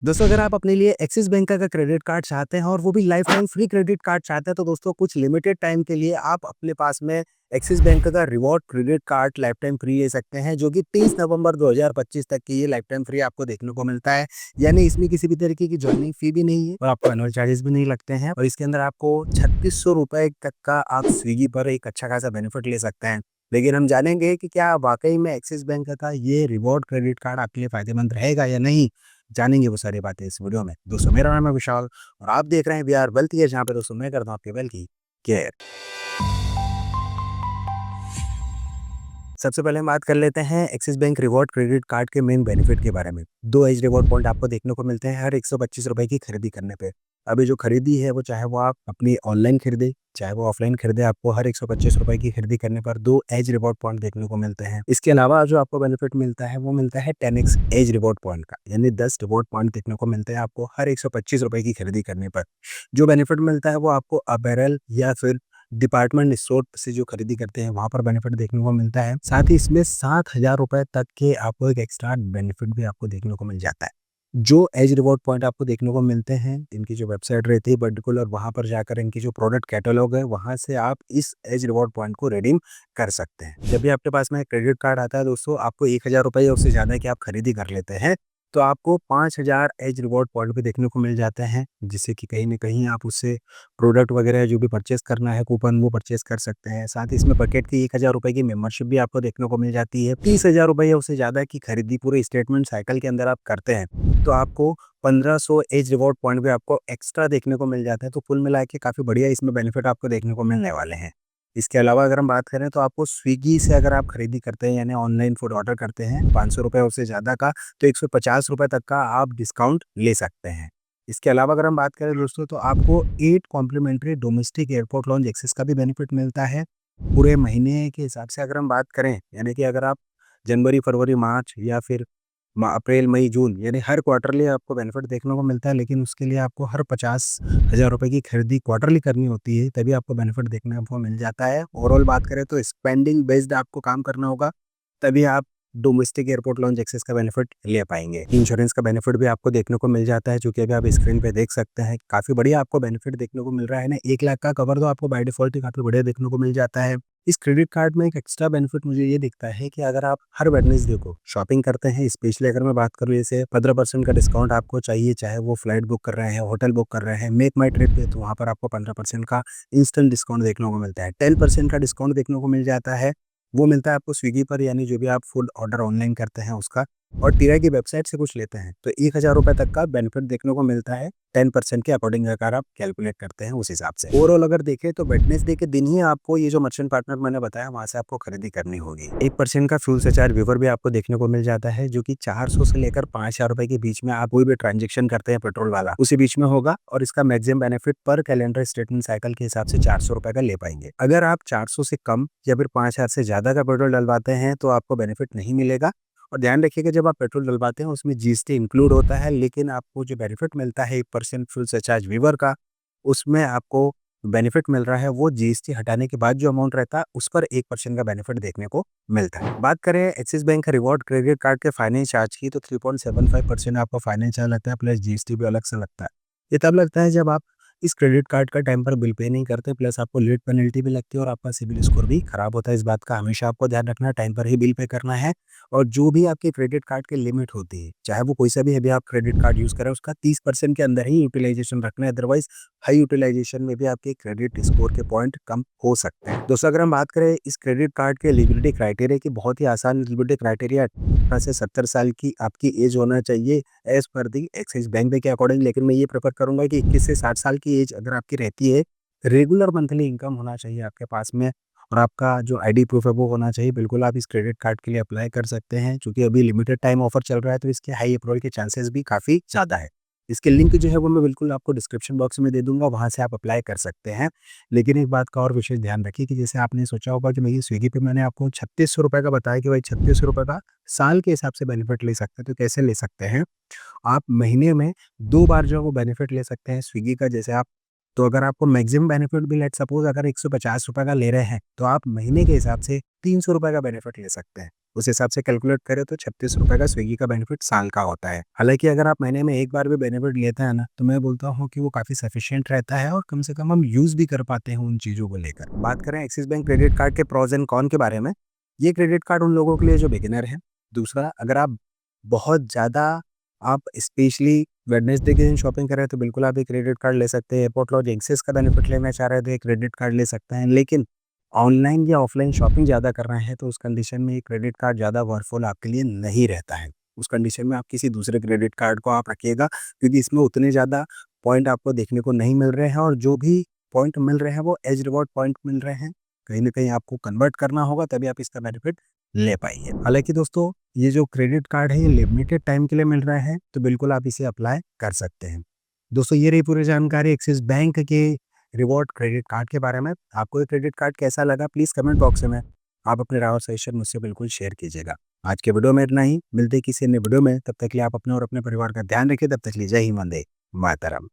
दोस्तों अगर आप अपने लिए एक्सिस बैंक का क्रेडिट कार्ड चाहते हैं और वो भी life time free credit card चाहते हैं तो दोस्तों कुछ लिमिटेड टाइम के लिए आप अपने पास में एक्सिस बैंक का reward credit card life time free ले सकते हैं जो कि 30 नवंबर 2025 तक की ये लाइफ टाइम फ्री आपको देखने को मिलता है। यानी इसमें किसी भी तरीके की ज्वाइनिंग फी भी नहीं है और आपको एनुअल चार्जेस भी नहीं लगते हैं और इसके अंदर आपको 3600 रुपए तक का आप स्विगी पर एक अच्छा खासा बेनिफिट ले सकते हैं। लेकिन हम जानेंगे कि क्या वाकई में एक्सिस बैंक का ये रिवॉर्ड क्रेडिट कार्ड आपके लिए फायदेमंद रहेगा या नहीं। जानेंगे वो सारी बातें इस वीडियो में। दोस्तों मेरा नाम है विशाल और आप देख रहे हैं वी आर वेल्थ केयर, जहाँ पे दोस्तों मैं करता हूँ आपके वेल्थ की केयर। सबसे पहले हम बात कर लेते हैं axis bank reward credit card के मेन बेनिफिट के बारे में। 2 एज रिवॉर्ड पॉइंट आपको देखने को मिलते हैं हर 125 रुपए की खरीदी करने पे। अभी जो खरीदी है वो चाहे वो आप अपनी ऑनलाइन खरीदे चाहे वो ऑफलाइन खरीदे, आपको हर 125 रुपए की खरीदी करने पर 2 एज रिवॉर्ड पॉइंट देखने को मिलते हैं। इसके अलावा जो आपको बेनिफिट मिलता है वो मिलता है 10x एज रिवॉर्ड पॉइंट का, यानी 10 रिवॉर्ड पॉइंट देखने को मिलते हैं आपको हर 125 रुपए की खरीदी करने पर। जो बेनिफिट मिलता है वो आपको अपैरल या फिर डिपार्टमेंट स्टोर से जो खरीदी करते हैं वहाँ पर बेनिफिट देखने को मिलता है। साथ ही इसमें 7,000 रुपए तक के आपको एक एक्स्ट्रा बेनिफिट भी आपको देखने को मिल जाता है। जो एज रिवॉर्ड पॉइंट आपको देखने को मिलते हैं, इनकी जो वेबसाइट रहती है पर्टिकुलर, वहाँ पर जाकर इनकी जो प्रोडक्ट कैटलॉग है वहाँ से आप इस एज रिवॉर्ड पॉइंट को रिडीम कर सकते हैं। जब भी आपके पास में क्रेडिट कार्ड आता है दोस्तों, आपको 1,000 रुपए या उससे ज़्यादा की आप खरीदी कर लेते हैं तो आपको 5,000 एज रिवॉर्ड पॉइंट भी देखने को मिल जाते हैं, जिससे कि कहीं न कहीं आप उससे प्रोडक्ट वगैरह जो भी परचेज़ करना है कूपन वो परचेज़ कर सकते हैं। साथ ही इसमें बकेट की 1,000 रुपए की मेंबरशिप भी आपको देखने को मिल जाती है। 30,000 रुपए या उससे ज़्यादा की खरीदी पूरे स्टेटमेंट साइकिल के अंदर आप करते हैं तो आपको 1500 एज रिवॉर्ड पॉइंट भी आपको एक्स्ट्रा देखने को मिल जाता है। तो कुल मिला के काफ़ी बढ़िया इसमें बेनिफिट आपको देखने को मिलने वाले हैं। इसके अलावा अगर हम बात करें तो आपको स्विगी से अगर आप खरीदी करते हैं यानी ऑनलाइन फूड ऑर्डर करते हैं 500 रुपए उससे ज़्यादा का, तो 150 रुपए तक का आप डिस्काउंट ले सकते हैं। इसके अलावा अगर हम बात करें दोस्तों तो आपको 8 complimentary domestic airport lounge access का भी बेनिफिट मिलता है। पूरे महीने के हिसाब से अगर हम बात करें, यानी कि अगर आप जनवरी, फरवरी, मार्च या फिर अप्रैल, मई, जून यानी हर क्वार्टरली आपको बेनिफिट देखने को मिलता है, लेकिन उसके लिए आपको हर 50,000 रुपए की खरीदी क्वार्टरली करनी होती है, तभी आपको बेनिफिट देखने को मिल जाता है। ओवरऑल बात करें तो स्पेंडिंग बेस्ड आपको काम करना होगा, तभी आप डोमेस्टिक एयरपोर्ट लॉन्च एक्सेस का बेनिफिट ले पाएंगे। इंश्योरेंस का बेनिफिट भी आपको देखने को मिल जाता है, जो कि अभी आप स्क्रीन पे देख सकते हैं। काफ़ी बढ़िया आपको बेनिफिट देखने को मिल रहा है ना। 1 लाख का कवर तो आपको बाय डिफ़ॉल्ट ही काफ़ी बढ़िया देखने को मिल जाता है। इस क्रेडिट कार्ड में एक एक्स्ट्रा बेनिफिट मुझे ये दिखता है कि अगर आप हर वेडनेसडे को शॉपिंग करते हैं, स्पेशली अगर मैं बात करूँ जैसे 15% का डिस्काउंट आपको चाहिए, चाहे वो फ्लाइट बुक कर रहे हैं, होटल बुक कर रहे हैं, मेक माई ट्रिप पे, तो वहाँ पर आपको 15% का इंस्टेंट डिस्काउंट देखने को मिलता है। 10% का डिस्काउंट देखने को मिल जाता है, वो मिलता है आपको स्विगी पर, यानी जो भी आप फूड ऑर्डर ऑनलाइन करते हैं उसका, और टीरा की वेबसाइट से कुछ लेते हैं तो 1,000 रुपए तक का बेनिफिट देखने को मिलता है 10% के अकॉर्डिंग अगर आप कैलकुलेट करते हैं उस हिसाब से। ओवरऑल अगर देखें तो वेडनेसडे के दिन ही आपको ये जो मर्चेंट पार्टनर मैंने बताया वहां से आपको खरीदी करनी होगी। 1% का फ्यूल सरचार्ज वेवर भी आपको देखने को मिल जाता है, जो कि 400 से लेकर 5,000 रुपए के बीच में आप कोई भी ट्रांजेक्शन करते हैं पेट्रोल वाला उसी बीच में होगा, और इसका मैक्सिमम बेनिफिट पर कैलेंडर स्टेटमेंट साइकिल के हिसाब से 400 रुपए का ले पाएंगे। अगर आप 400 से कम या फिर 5,000 से ज्यादा का पेट्रोल डलवाते हैं तो आपको बेनिफिट नहीं मिलेगा। और ध्यान रखिएगा जब आप पेट्रोल डलवाते हैं उसमें जीएसटी इंक्लूड होता है, लेकिन आपको जो बेनिफिट मिलता है 1% फ्यूल सरचार्ज वेवर का, उसमें आपको बेनिफिट मिल रहा है वो जीएसटी हटाने के बाद जो अमाउंट रहता है उस पर 1% का बेनिफिट देखने को मिलता है। बात करें एक्सिस बैंक का रिवॉर्ड क्रेडिट कार्ड के फाइनेंस चार्ज की, तो 3.75% आपको फाइनेंस चार्ज लगता है, प्लस जीएसटी भी अलग से लगता है। ये तब लगता है जब आप इस क्रेडिट कार्ड का टाइम पर बिल पे नहीं करते, प्लस आपको लेट पेनल्टी भी लगती है और आपका सिबिल स्कोर भी खराब होता है। इस बात का हमेशा आपको ध्यान रखना है, टाइम पर ही बिल पे करना है। और जो भी आपके क्रेडिट कार्ड की लिमिट होती है, चाहे वो कोई सा भी अभी आप क्रेडिट कार्ड यूज़ करें, उसका 30% के अंदर ही यूटिलाइजेशन रखना है, अदरवाइज़ हाई यूटिलाइजेशन में भी आपके क्रेडिट स्कोर के पॉइंट कम हो सकते हैं। दोस्तों अगर हम बात करें इस क्रेडिट कार्ड के एलिजिबिलिटी क्राइटेरिया की, बहुत ही आसान एलिजिबिलिटी क्राइटेरिया 18 से 70 साल की आपकी एज होना चाहिए एज़ पर दी एक्सिस बैंक के अकॉर्डिंग। लेकिन मैं ये प्रेफर करूँगा कि 21 से 60 साल की एज अगर आपकी रहती है, रेगुलर मंथली इनकम होना चाहिए आपके पास में, और आपका जो आईडी प्रूफ है वो होना चाहिए। बिल्कुल आप इस क्रेडिट कार्ड के लिए अप्लाई कर सकते हैं, चूँकि अभी लिमिटेड टाइम ऑफर चल रहा है तो इसके हाई अप्रूवल के चांसेस भी काफ़ी ज़्यादा है। इसके लिंक जो है वो मैं बिल्कुल आपको डिस्क्रिप्शन बॉक्स में दे दूँगा, वहाँ से आप अप्लाई कर सकते हैं। लेकिन एक बात का और विशेष ध्यान रखिए कि जैसे आपने सोचा होगा कि भई स्विगी पे मैंने आपको 3600 रुपए का बताया कि भाई 3600 रुपए का साल के हिसाब से बेनिफिट ले सकते हैं, तो कैसे ले सकते हैं? आप महीने में 2 बार जो है वो बेनिफिट ले सकते हैं स्विगी का। जैसे आप तो अगर आपको मैक्सिमम बेनिफिट भी लेट्स सपोज अगर ₹150 का ले रहे हैं, तो आप महीने के हिसाब से ₹300 का बेनिफिट ले सकते हैं। उस हिसाब से कैलकुलेट करें तो ₹36 का स्विगी का बेनिफिट साल का होता है। हालाँकि अगर आप महीने में एक बार भी बेनिफिट लेते हैं ना, तो मैं बोलता हूँ कि वो काफ़ी सफिशिएंट रहता है और कम से कम हम यूज़ भी कर पाते हैं उन चीज़ों को लेकर। बात करें एक्सिस बैंक क्रेडिट कार्ड के प्रोस एंड कॉन के बारे में, ये क्रेडिट कार्ड उन लोगों के लिए जो बिगिनर हैं। दूसरा, अगर आप बहुत ज़्यादा आप स्पेशली वेडनेसडे के दिन शॉपिंग कर रहे हैं तो बिल्कुल आप ये क्रेडिट कार्ड ले सकते हैं। एयरपोर्ट लॉज एक्सेस का बेनिफिट लेना चाह रहे हैं तो ये क्रेडिट कार्ड ले सकते हैं। लेकिन ऑनलाइन या ऑफलाइन शॉपिंग ज़्यादा कर रहे हैं तो उस कंडीशन में ये क्रेडिट कार्ड ज़्यादा वर्कफुल आपके लिए नहीं रहता है। उस कंडीशन में आप किसी दूसरे क्रेडिट कार्ड को आप रखिएगा, क्योंकि इसमें उतने ज़्यादा पॉइंट आपको देखने को नहीं मिल रहे हैं और जो भी पॉइंट मिल रहे हैं वो एज रिवॉर्ड पॉइंट मिल रहे हैं। कहीं न कहीं आपको कन्वर्ट करना होगा तभी आप इसका बेनिफिट ले पाएँगे। हालाँकि दोस्तों, ये जो क्रेडिट कार्ड है ये लिमिटेड टाइम के लिए मिल रहा है, तो बिल्कुल आप इसे अप्लाई कर सकते हैं। दोस्तों, ये रही पूरी जानकारी एक्सिस बैंक के रिवॉर्ड क्रेडिट कार्ड के बारे में। आपको ये क्रेडिट कार्ड कैसा लगा प्लीज़ कमेंट बॉक्स में आप अपने राय और सजेशन मुझसे बिल्कुल शेयर कीजिएगा। आज के वीडियो में इतना ही, मिलते हैं किसी अन्य वीडियो में, तब तक के लिए आप अपने और अपने परिवार का ध्यान रखिए, तब तक के लिए जय हिंद, वंदे मातरम।